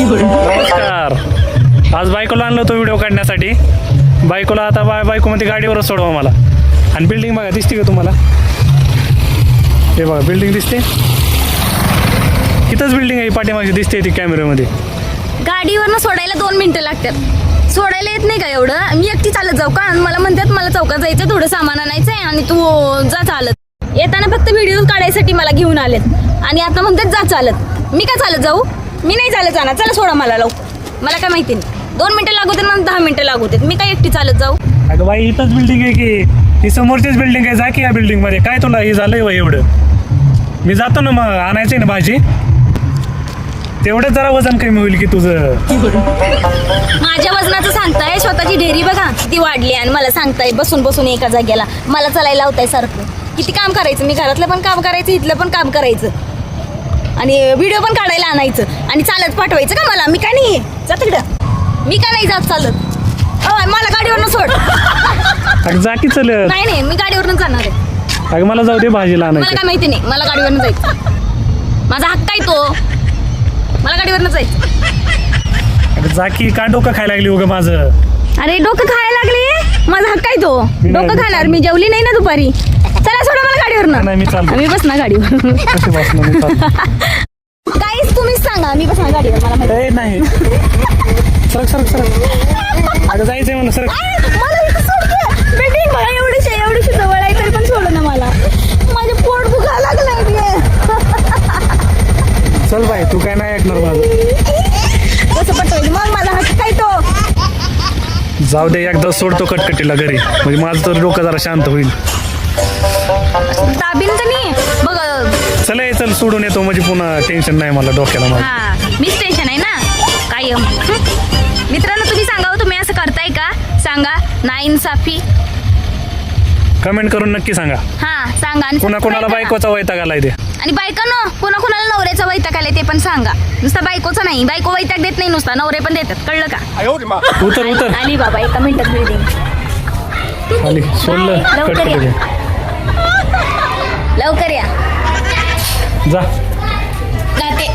नमस्कार. आज बायकोला आणलं होतं व्हिडिओ काढण्यासाठी. बायकोला आता बायकोमध्ये गाडीवरच सोडवा मला. आणि बिल्डिंग बघा दिसते का तुम्हाला? हे बघा बिल्डिंग दिसते. इथंच बिल्डिंग आहे पाठीमागे दिसते ती कॅमेऱ्यामध्ये. गाडीवरनं सोडायला 2 मिनिटं लागतात. सोडायला येत नाही का एवढं? मी एकटी चालत जाऊ का? आणि मला म्हणतात मला चौकात जायचं, थोडं सामान आणायचं आहे आणि तू जा चालत. येताना फक्त व्हिडिओ काढायसाठी मला घेऊन आलेत आणि आता म्हणतात जा चालत. मी काय चालत जाऊ? मी नाही चालत जाणार. चला सोडा मला लवकर. मला काय माहिती नाही. 2 मिनिटं लागू देत, मला 10 मिनिटं लागू देत. मी काय एकटी चालत जाऊ? अगं बाई इथंच बिल्डिंग आहे की? ही समोरचीच बिल्डिंग आहे. जा की या बिल्डिंगमध्ये. काय तुला हे झालंय वय एवढं? मी जातो ना मग आणायचं आहे ना भाजी. तेवढंच जरा वजन कमी होईल की तुझं. माझ्या वजनाचं सांगताय? स्वतःची ढेरी बघा किती वाढली आणि मला सांगताय बसून बसून एका जागेला. मला चालायला लावताय सारखं. किती काम करायचं? मी घरातलं पण काम करायचं, इथलं पण काम करायचं आणि व्हिडिओ पण काढायला आणायचं आणि चालत पाठवायचं का मला? मी काय नाही जा तिकडं. मी का नाही जात चालत? मला गाडीवरनं सोड. अगं जा की चलत. नाही मी गाडीवरनं जाणार आहे. अगं मला जाऊ दे भाजीला मला आणायचं. काय माहिती नाही. मला गाडीवरनं जायचं. माझा हक्क आहे तो. मला गाडीवरनं जायचं. अगं जा की. का डोकं खायला लागली उगं माझं? अरे डोकं खायला लागली? माझा हक्क आहे तो. नाही, डोकं खाणार. मी जेवली नाही ना दुपारी. चला सोडा मला गाडीवरनं. नाही मी चालतो. मी बस ना गाडीवर. कशी बसणार मी चालतो. काहीच तुम्हीच सांगा. मी बस ना गाडीवर. मला माहिती. ए नाही सरक सरक सरक. अगं जायचंय मला सरक. मला इथं सोड की. बिल्डिंग मला एवढीशी जवळ आहे तरी पण सोड ना मला. माझे पोट दुखायला लागलंय. चल बाई तू काय नाही ऐकणार माझं. कसं पटवायचं मग? माझा हक्क काय तो. जाऊ दे एकदा सोडतो कटकटीला घरी. म्हणजे माझं तर डोकं जरा शांत होईल. दाबीन तर नाही बघ. चल ये चल सोडून येतो म्हणजे पुन्हा टेन्शन नाही मला डोक्याला माझं. हा मीच टेन्शन आहे ना कायम. मित्रांनो तुम्ही सांगा हो, तुम्ही असं करताय का? सांगा. नाइन्साफी कमेंट करून नक्की सांगा. हा सांगा. आणि कोणा कोणाला बायकोचा वैताग आलाय ते. आणि बायकांनो कोणाला नवऱ्याचा वैताग आलाय ते पण सांगा. नुसता बायकोचा नाही. बायको वैताग देत नाही नुसता, नवरे पण देतात. कळलं का? उतर उतर. आली बाबा एका मिनिटात बिल्डिंग. खाली सोडलं लवकर या. कटकटी. लवकर या. जा. जाते.